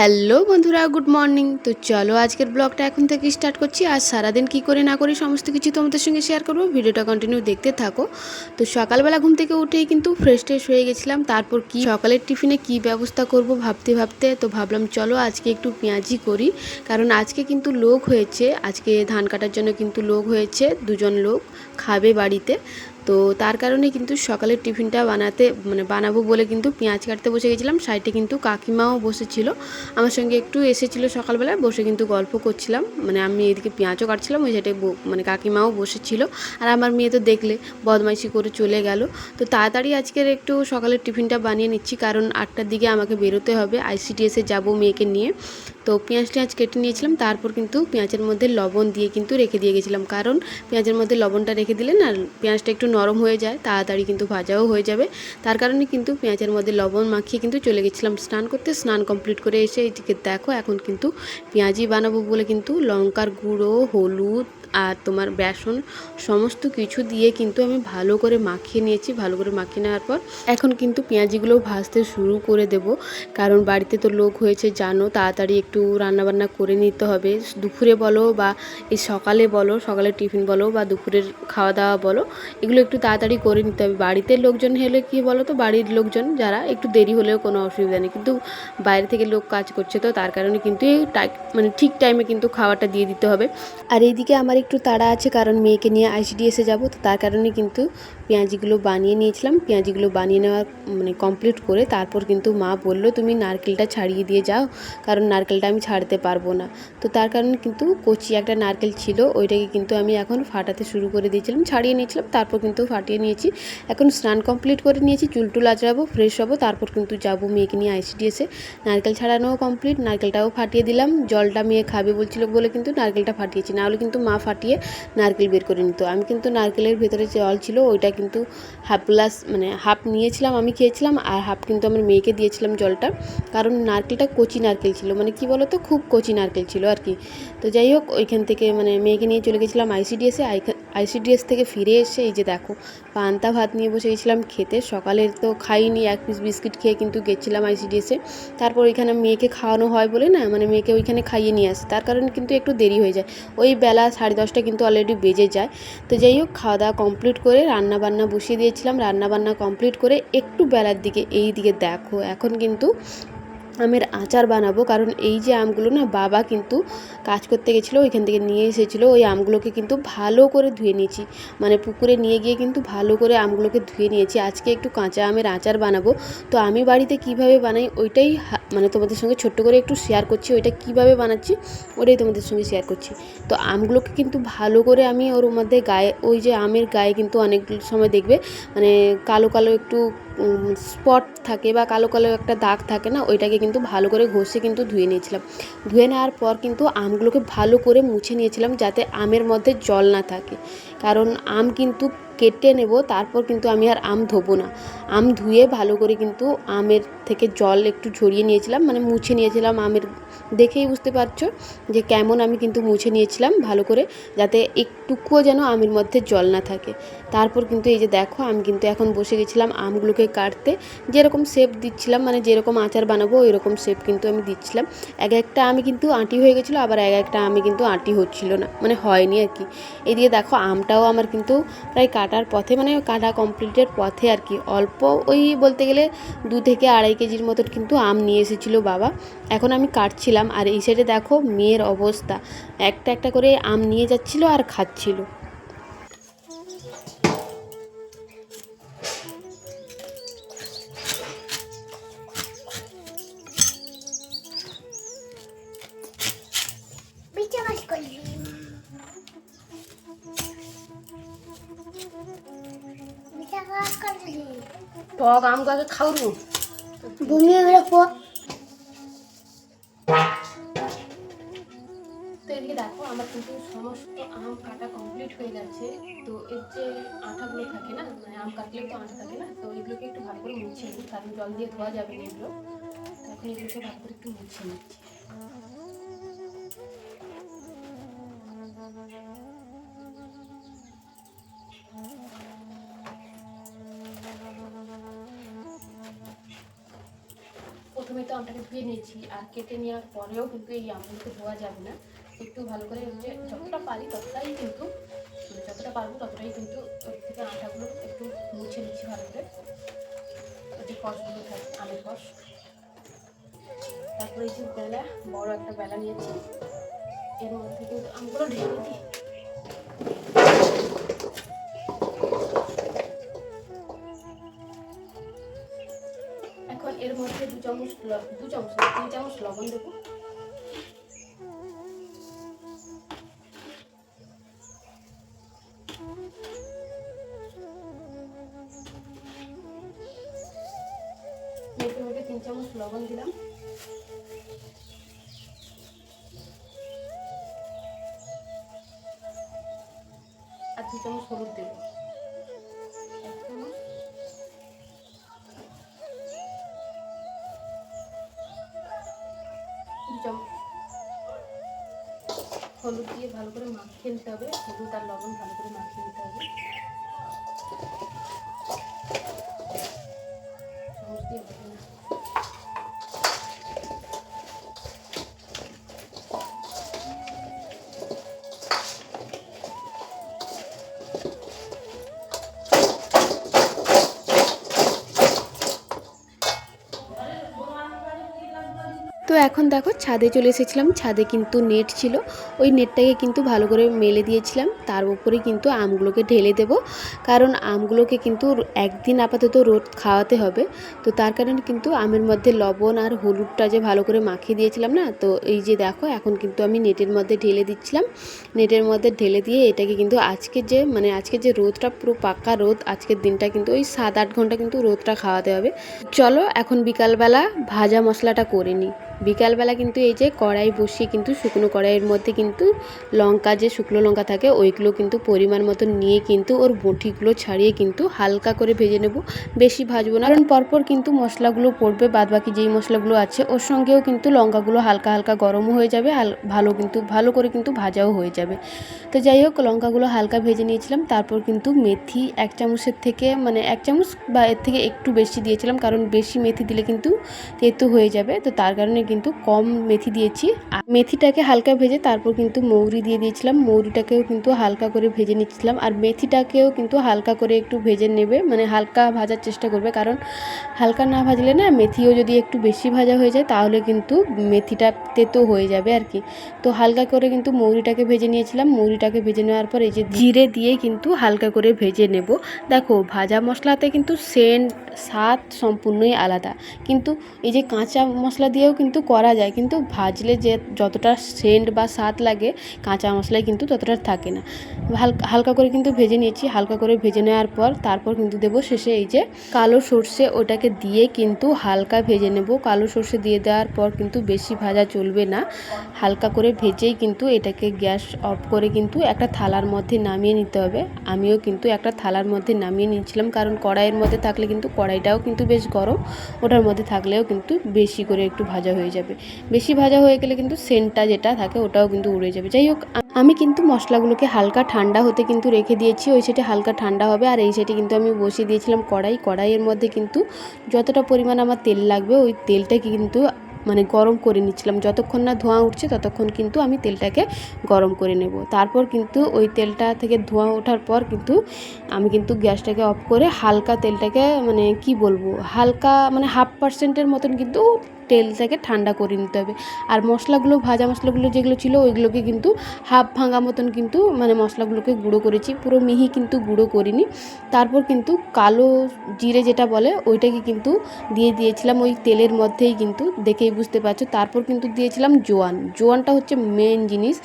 Hello বন্ধুরা, good morning. তো চলো আজকের ব্লগটা এখন থেকে স্টার্ট করছি। আজ সারাদিন কী করে না করি সমস্ত কিছু তোমাদের সঙ্গে শেয়ার করবো, ভিডিওটা কন্টিনিউ দেখতে থাকো। তো সকালবেলা ঘুম থেকে উঠেই কিন্তু ফ্রেশ হয়ে গেছিলাম। তারপর কি সকালের টিফিনে কি ব্যবস্থা করব ভাবতে ভাবতে তো ভাবলাম চলো আজকে একটু পেঁয়াজি করি, কারণ আজকে কিন্তু লোক হয়েছে। আজকে ধান কাটার জন্য কিন্তু লোক হয়েছে, দুজন লোক খাবে বাড়িতে। তো তার কারণে কিন্তু সকালের টিফিনটা বানাবো বলে কিন্তু পেঁয়াজ কাটতে বসে গেছিলাম। সাইডে কিন্তু কাকিমাও বসেছিল আমার সঙ্গে, একটু এসেছিলো সকালবেলায়, বসে কিন্তু গল্প করছিলাম। আমি এদিকে পেঁয়াজও কাটছিলাম, ওই সাইডে কাকিমাও বসেছিল। আর আমার মেয়ে তো দেখলে বদমাইশি করে চলে গেল। তো তাড়াতাড়ি আজকের একটু সকালের টিফিনটা বানিয়ে নিচ্ছি, কারণ 8টার দিকে আমাকে বেরোতে হবে, ICDS-এ যাবো মেয়েকে নিয়ে। তো পেঁয়াজ কেটে নিয়েছিলাম, তারপর কিন্তু পেঁয়াজের মধ্যে লবণ দিয়ে কিন্তু রেখে দিয়ে গেছিলাম, কারণ পেঁয়াজের মধ্যে লবণটা রেখে দিলে না পেঁয়াজটা একটু নরম হয়ে যায়, তাড়াতাড়ি কিন্তু ভাজাও হয়ে যাবে। তার কারণে কিন্তু পেঁয়াজের মধ্যে লবণ মাখিয়ে কিন্তু চলে গেছিলাম স্নান করতে। স্নান কমপ্লিট করে এসে এইদিকে দেখো এখন কিন্তু পেঁয়াজি বানাবো বলে কিন্তু লঙ্কার গুঁড়ো, হলুদ আর তোমার বেসন সমস্ত কিছু দিয়ে কিন্তু আমি ভালো করে মাখিয়ে নিয়েছি। ভালো করে মাখিয়ে নেওয়ার পর এখন কিন্তু পেঁয়াজিগুলো ভাজতে শুরু করে দেব, কারণ বাড়িতে তো লোক হয়েছে জানো, তাড়াতাড়ি একটু রান্নাবান্না করে নিতে হবে। দুপুরে বলো বা এই সকালে বলো, সকালের টিফিন বলো বা দুপুরের খাওয়া দাওয়া বলো, এগুলো একটু তাড়াতাড়ি করে নিতে হবে। বাড়িতে লোকজন হলে কি বলো তো, বাড়ির লোকজন যারা একটু দেরি হলেও কোনো অসুবিধা নেই, কিন্তু বাইরে থেকে লোক কাজ করছে, তো তার কারণে কিন্তু এই ঠিক টাইমে কিন্তু খাওয়াটা দিয়ে দিতে হবে। আর এইদিকে আমার একটু তাড়া আছে, কারণ মেয়েকে নিয়ে ICDS-এ যাবো, তো তার কারণে কিন্তু পেঁয়াজিগুলো বানিয়ে নিয়েছিলাম। পেঁয়াজিগুলো বানিয়ে নেওয়ার কমপ্লিট করে তারপর কিন্তু মা বলল তুমি নারকেলটা ছাড়িয়ে দিয়ে যাও, কারণ নারকেলটা আমি ছাড়তে পারবো না। তো তার কারণে কিন্তু কচি একটা নারকেল ছিল, ওইটাকে কিন্তু আমি এখন ফাটাতে শুরু করে দিয়েছিলাম, ছাড়িয়ে নিয়েছিলাম, তারপর কিন্তু ফাটিয়ে নিয়েছি। এখন স্নান কমপ্লিট করে নিয়েছি, চুলটুল আঁচড়াবো, ফ্রেশ হবো, তারপর কিন্তু যাবো মেয়েকে নিয়ে ICDS-এ। নারকেল ছাড়ানোও কমপ্লিট, নারকেলটাও ফাটিয়ে দিলাম। জলটা মেয়ে খাবে বলছিল বলে কিন্তু নারকেলটা ফাটিয়েছি, নাহলে কিন্তু মা ফাটিয়ে নারকেল বের করে নিত। আমি কিন্তু নারকেলের ভেতরে জল ছিল ওইটা কিন্তু হাফ গ্লাস হাফ নিয়েছিলাম, আমি খেয়েছিলাম, আর হাফ কিন্তু আমার মেয়েকে দিয়েছিলাম জলটা, কারণ নারকেলটা কচি নারকেল ছিল, কি বলো তো, খুব কচি নারকেল ছিল আর কি। তো যাই হোক, ওইখান থেকে মেয়েকে নিয়ে চলে গেছিলাম ICDS-এ। ICDS থেকে ফিরে এসে এই যে দেখো পান্তা ভাত নিয়ে বসে গেছিলাম খেতে। সকালের তো খাইনি, এক পিস বিস্কিট খেয়ে কিন্তু গেছিলাম ICDS-এ। তারপর ওইখানে মেয়েকে খাওয়ানো হয় বলে না, মেয়েকে ওইখানে খাইয়ে নিয়ে আসে, তার কারণে কিন্তু একটু দেরি হয়ে যায়, ওই বেলা 10:30 কিন্তু অলরেডি বেজে যায়। তো যাই হোক, খাওয়া দাওয়া কমপ্লিট করে রান্নাবান্না বসিয়ে দিয়েছিলাম। রান্নাবান্না কমপ্লিট করে একটু বেলার দিকে এই দিকে দেখো এখন কিন্তু আমের আচার বানাবো, কারণ এই যে আমগুলো না বাবা কিন্তু কাজ করতে গেছিলো, ওইখান থেকে নিয়ে এসেছিলো। ওই আমগুলোকে কিন্তু ভালো করে ধুয়ে নিয়েছি, পুকুরে নিয়ে গিয়ে কিন্তু ভালো করে আমগুলোকে ধুয়ে নিয়েছি। আজকে একটু কাঁচা আমের আচার বানাবো। তো আমি বাড়িতে কিভাবে বানাই ওইটাই তোমাদের সঙ্গে ছোট্ট করে একটু শেয়ার করছি, ওইটা কিভাবে বানাচ্ছি ওটাই তোমাদের সঙ্গে শেয়ার করছি। তো আমগুলোকে কিন্তু ভালো করে আমি ওর মধ্যে গায়ে, ওই যে আমের গায়ে কিন্তু অনেক সময় দেখবে কালো কালো একটু স্পট থাকে বা কালো কালো একটা দাগ থাকে না, ওইটাকে কিন্তু ভালো করে ঘষে কিন্তু ধুয়ে নিয়েছিলাম। ধুয়ে নেওয়ার পর কিন্তু আমগুলোকে ভালো করে মুছে নিয়েছিলাম, যাতে আমের মধ্যে জল না থাকে, কারণ আম কিন্তু কেটে নেব, তারপর কিন্তু আমি আর আম ধোবো না। আম ধুয়ে ভালো করে কিন্তু আমের থেকে জল একটু ঝরিয়ে নিয়েছিলাম, মুছে নিয়েছিলাম। আমের দেখেই বুঝতে পারছো যে কেমন আমি কিন্তু মুছে নিয়েছিলাম ভালো করে, যাতে একটুকুও যেন আমের মধ্যে জল না থাকে। তারপর কিন্তু এই যে দেখো আমি কিন্তু এখন বসে গেছিলাম আমগুলোকে কাটতে, যেরকম শেপ দিচ্ছিলাম, যেরকম আচার বানাবো ওই রকম শেপ কিন্তু আমি দিচ্ছিলাম। এক একটা আমি কিন্তু আঁটি হয়ে গেছিলো, আবার এক একটা আমি কিন্তু আঁটি হচ্ছিল না, হয়নি আর কি। এদিকে দেখো আমটাও আমার কিন্তু প্রায় কাটার পথে, কাটা কমপ্লিটের পথে আর কি। অল্প ওই বলতে গেলে 2 থেকে 2.5 কেজির মতন কিন্তু আম নিয়ে এসেছিলো বাবা। এখন আমি কাটছিলাম, আর এই সাইডে দেখো মেয়ের অবস্থা, একটা একটা করে আম নিয়ে যাচ্ছিলো আর খাচ্ছিল। টক আম গাছে খাওয়াবো ঘুমিয়ে রাখবো। তো এদিকে দেখো আমার কিন্তু সমস্ত আম কাটা কমপ্লিট হয়ে গেছে। তো এর যে আঠাগুলো থাকে না, আম কাটলে তো আঠা থাকে না, তো এগুলোকে একটু ভালো করে মুছে নিই, কারণ জল দিয়ে ধোয়া যাবে না এগুলো। এখন এগুলোকে ভালো করে একটু মুছে নিচ্ছি। প্রথমে তো আমটাকে ধুয়ে নিয়েছি, আর কেটে নেওয়ার পরেও কিন্তু এই আমগুলোকে ধোয়া যাবে না, একটু ভালো করে হচ্ছে যতটা পারি ততটাই কিন্তু যতটা পারবো ততটাই কিন্তু ওর থেকে আঠাগুলো একটু মুছে নিচ্ছি ভালো করে, যে কষগুলো থাকে আমের কষ। তারপরে এই যে বেলা, বড় একটা বেলা নিয়েছি, এর মধ্যে কিন্তু আমগুলো ঢেলে দিই। এখন এর মধ্যে 2 চামচ 3 চামচ লবণ দেবো। মেখে মেখে 3 চামচ লবণ দিলাম। আর 2 চামচ হলুদ দেবো। 1 চামচ, 2 চামচ হলুদ দিয়ে ভালো করে মাখিয়ে নিতে হবে। হলুদ আর লবণ ভালো করে মাখিয়ে নিতে হবে। চামচ দিয়ে হবে না। তো এখন দেখো ছাদে চলে এসেছিলাম। ছাদে কিন্তু নেট ছিল, ওই নেটটাকে কিন্তু ভালো করে মেলে দিয়েছিলাম। তার উপরে কিন্তু আমগুলোকে ঢেলে দেব, কারণ আমগুলোকে কিন্তু একদিন আপাতত রোদ খাওয়াতে হবে। তো তার কারণে কিন্তু আমের মধ্যে লবণ আর হলুদটা যে ভালো করে মাখিয়ে দিয়েছিলাম না, তো এই যে দেখো এখন কিন্তু আমি নেটের মধ্যে ঢেলে দিচ্ছিলাম। নেটের মধ্যে ঢেলে দিয়ে এটাকে কিন্তু আজকে যে রোদটা পুরো পাক্কা রোদ, আজকের দিনটা কিন্তু ওই 7-8 ঘন্টা কিন্তু রোদটা খাওয়াতে হবে। চলো এখন বিকালবেলা ভাজা মশলাটা করে নিই। বিকালবেলা কিন্তু এই যে কড়াই বসিয়ে কিন্তু শুকনো কড়াইয়ের মধ্যে কিন্তু লঙ্কা, যে শুকনো লঙ্কা থাকে ওইগুলো কিন্তু পরিমাণ মতো নিয়ে কিন্তু ওর বটিগুলো ছাড়িয়ে কিন্তু হালকা করে ভেজে নেব, বেশি ভাজবো না, কারণ পরপর কিন্তু মশলাগুলো পড়বে, বাদবাকি যেই মশলাগুলো আছে ওর সঙ্গেও কিন্তু লঙ্কাগুলো হালকা হালকা গরমও হয়ে যাবে, ভালো করে কিন্তু ভাজাও হয়ে যাবে। তো যাই হোক, লঙ্কাগুলো হালকা ভেজে নিয়েছিলাম। তারপর কিন্তু মেথি 1 চামচের থেকে 1 চামচ বা এর থেকে একটু বেশি দিয়েছিলাম, কারণ বেশি মেথি দিলে কিন্তু তেতো হয়ে যাবে। তো তার কারণে কিন্তু কম মেথি দিয়েছি। আর মেথিটাকে হালকা ভেজে তারপর কিন্তু মৌরি দিয়ে দিয়েছিলাম। মৌরিটাকেও কিন্তু হালকা করে ভেজে নিচ্ছিলাম, আর মেথিটাকেও কিন্তু হালকা করে একটু ভেজে নেবে, মানে হালকা ভাজার চেষ্টা করবে, কারণ হালকা না ভাজলে না, মেথিও যদি একটু বেশি ভাজা হয়ে যায় তাহলে কিন্তু মেথিটা তেতো হয়ে যাবে আর কি। তো হালকা করে কিন্তু মৌরিটাকে ভেজে নিয়েছিলাম। মৌরিটাকে ভেজে নেওয়ার পর এই যে জিরে দিয়ে কিন্তু হালকা করে ভেজে নেব। দেখো ভাজা মশলাতে কিন্তু সেন্ট স্বাদ সম্পূর্ণই আলাদা, কিন্তু এই যে কাঁচা মশলা দিয়েও কিন্তু করা যায়, কিন্তু ভাজলে যে যতটা সেন্ট বা স্বাদ লাগে কাঁচা মশলায় কিন্তু ততটা থাকে না। হালকা করে কিন্তু ভেজে নিয়েছি। হালকা করে ভেজে নেওয়ার পর তারপর কিন্তু দেবো শেষে এই যে কালো সর্ষে, ওটাকে দিয়ে কিন্তু হালকা ভেজে নেব। কালো সর্ষে দিয়ে দেওয়ার পর কিন্তু বেশি ভাজা চলবে না, হালকা করে ভেজেই কিন্তু এটাকে গ্যাস অফ করে কিন্তু একটা থালার মধ্যে নামিয়ে নিতে হবে। আমিও কিন্তু একটা থালার মধ্যে নামিয়ে নিয়েছিলাম, কারণ কড়াইয়ের মধ্যে থাকলে কিন্তু কড়াইটাও কিন্তু বেশ গরম, ওটার মধ্যে থাকলেও কিন্তু বেশি করে একটু ভাজা হয়ে যাবে। বেশি ভাজা হয়ে গেলে কিন্তু সেন্টটা যেটা থাকে ওটাও কিন্তু উড়ে যাবে। যাই হোক, আমি কিন্তু মশলাগুলোকে হালকা ঠান্ডা হতে কিন্তু রেখে দিয়েছি, ওই সাইডে হালকা ঠান্ডা হবে, আর এই সাইডে কিন্তু আমি বসিয়ে দিয়েছিলাম কড়াইয়ের মধ্যে কিন্তু যতটা পরিমাণ আমার তেল লাগবে ওই তেলটাকে কিন্তু মানে গরম করে নিচ্ছিলাম। যতক্ষণ না ধোঁয়া উঠছে ততক্ষণ কিন্তু আমি তেলটাকে গরম করে নেব। তারপর কিন্তু ওই তেলটা থেকে ধোঁয়া ওঠার পর কিন্তু আমি কিন্তু গ্যাসটাকে অফ করে হালকা তেলটাকে মানে কি বলবো, হালকা মানে 0.5% মতন কিন্তু তেলটাকে ঠান্ডা করে নিতে হবে। আর মশলাগুলো, ভাজা মশলাগুলো যেগুলো ছিল ওইগুলোকে কিন্তু হাফ ভাঙা মতন কিন্তু মানে মশলাগুলোকে গুঁড়ো করেছি, পুরো মিহি কিন্তু গুঁড়ো করিনি। তারপর কিন্তু কালো জিরে যেটা বলে ওইটাকে কিন্তু দিয়ে দিয়েছিলাম ওই তেলের মধ্যেই, কিন্তু দেখেই বুঝতে পারছো। তারপর কিন্তু দিয়েছিলাম জোয়ানটা হচ্ছে মেন জিনিস।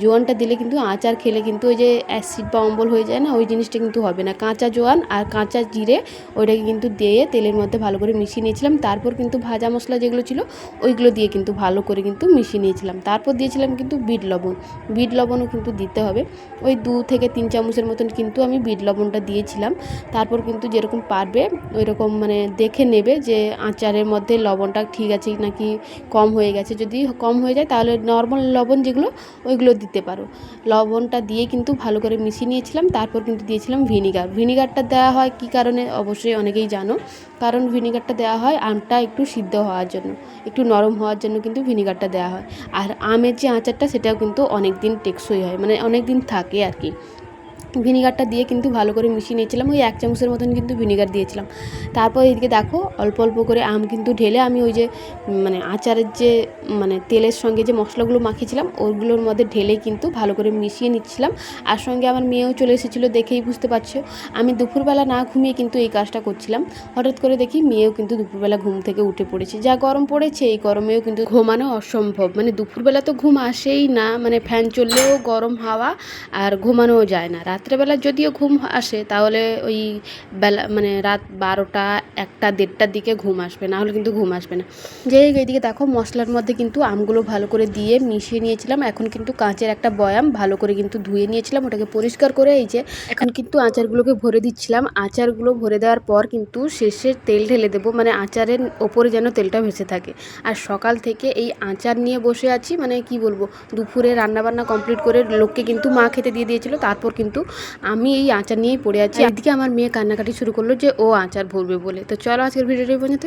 জোয়ানটা দিলে কিন্তু আচার খেলে কিন্তু ওই যে অ্যাসিড বা অম্বল হয়ে যায় না, ওই জিনিসটা কিন্তু হবে না। কাঁচা জোয়ান আর কাঁচা জিরে ওইটাকে কিন্তু দিয়ে তেলের মধ্যে ভালো করে মিশিয়ে নিয়েছিলাম। তারপর কিন্তু ভাজা মশলা যেগুলো ছিল ওইগুলো দিয়ে কিন্তু ভালো করে কিন্তু মিশিয়ে নিয়েছিলাম। তারপর দিয়েছিলাম কিন্তু বিট লবণও কিন্তু দিতে হবে, ওই 2 থেকে 3 চামচের মতন কিন্তু আমি বিট লবণটা দিয়েছিলাম। তারপর কিন্তু যেরকম পারবে ওই রকম মানে দেখে নেবে যে আচারের মধ্যে লবণটা ঠিক আছে নাকি কম হয়ে গেছে। যদি কম হয়ে যায় তাহলে নর্মাল লবণ যেগুলো ওইগুলো দিতে পারো। লবণটা দিয়ে কিন্তু ভালো করে মিশিয়ে নিয়েছিলাম। তারপর কিন্তু দিয়েছিলাম ভিনিগারটা দেওয়া হয় কী কারণে অবশ্যই অনেকেই জানো, কারণ ভিনিগারটা দেওয়া হয় আমটা একটু সিদ্ধ হওয়ার জন্য। একটু নরম হওয়ার জন্য কিন্তু ভিনিগারটা দেওয়া হয়। আর আমের যে আচারটা সেটাও কিন্তু অনেক দিন টেকসই হয়, মানে অনেক দিন থাকে আর কি। ভিনিগারটা দিয়ে কিন্তু ভালো করে মিশিয়ে নিয়েছিলাম, ওই 1 চামচের মতন কিন্তু ভিনিগার দিয়েছিলাম। তারপর এদিকে দেখো অল্প অল্প করে আম কিন্তু ঢেলে আমি ওই যে মানে আচারের যে মানে তেলের সঙ্গে যে মশলাগুলো মাখিয়েছিলাম ওগুলোর মধ্যে ঢেলে কিন্তু ভালো করে মিশিয়ে নিচ্ছিলাম। আর সঙ্গে আমার মেয়েও চলে এসেছিলো, দেখেই বুঝতে পারছো আমি দুপুরবেলা না ঘুমিয়ে কিন্তু এই কাজটা করছিলাম। হঠাৎ করে দেখি মেয়েও কিন্তু দুপুরবেলা ঘুম থেকে উঠে পড়েছে। যা গরম পড়েছে এই গরমেও কিন্তু ঘুমানো অসম্ভব, মানে দুপুরবেলা তো ঘুম আসেই না, মানে ফ্যান চললেও গরম হাওয়া আর ঘুমানোও যায় না। রাত্রেবেলা যদিও ঘুম আসে তাহলে ওই বেলা মানে রাত 12টা 1টা 1:30টার দিকে ঘুম আসবে, না হলে কিন্তু ঘুম আসবে না। এইদিকে দেখো মশলার মধ্যে কিন্তু আমগুলো ভালো করে দিয়ে মিশিয়ে নিয়েছিলাম। এখন কিন্তু কাঁচের একটা বয়াম ভালো করে কিন্তু ধুয়ে নিয়েছিলাম, ওটাকে পরিষ্কার করে এই যে এখন কিন্তু আচারগুলোকে ভরে দিচ্ছিলাম। আচারগুলো ভরে দেওয়ার পর কিন্তু শেষে তেল ঢেলে দেবো, মানে আচারের ওপরে যেন তেলটা ভেসে থাকে। আর সকাল থেকে এই আচার নিয়ে বসে আছি, মানে কি বলবো, দুপুরে রান্নাবান্না কমপ্লিট করে লোককে কিন্তু মা খেতে দিয়ে দিয়েছিল, তারপর কিন্তু আমি এই আচার নিয়েই পড়ে আছি। একদিকে আমার মেয়ে কান্নাকাটি শুরু করলো যে ও আচার ভরবে বলে। তো চলো আজকের ভিডিওটা এই পর্যন্তই।